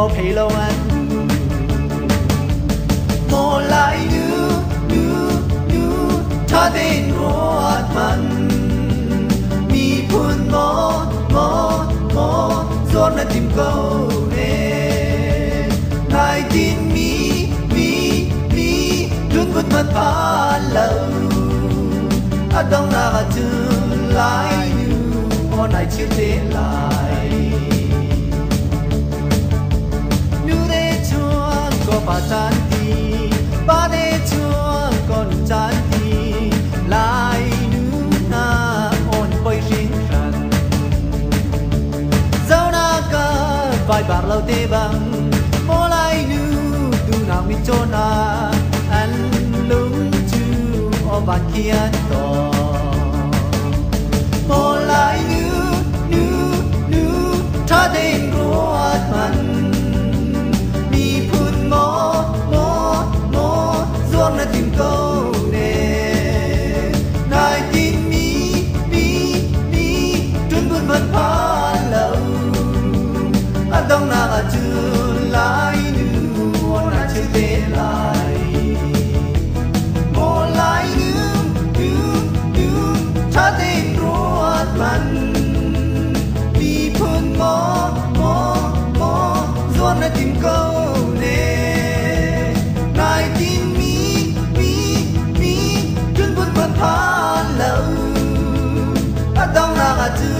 o pay lo an mo lai nu tha den ruat man mi phun mo zon na tim ko ne nai tin mi dun but man pa lo adong na ga tu lai nu o nai chi te lai nu de chuan ko pa chan ti pa de chuan kon chan ti lai nu na on poi rin khan zau na ka vai bar lo te bang mo lai nu tu na mi chona an lung chu o ban kian to mo lai nu tha den ruat man mi phun mo zuam na tim ko ne nai tin mi tun bun man pa lo adong na ga tu lai nu on na chi te lai mo lai nu tha den ruat man mi phun mo zuam na tim ko ne nai tin mi tun bun man pa lo adong na ga tu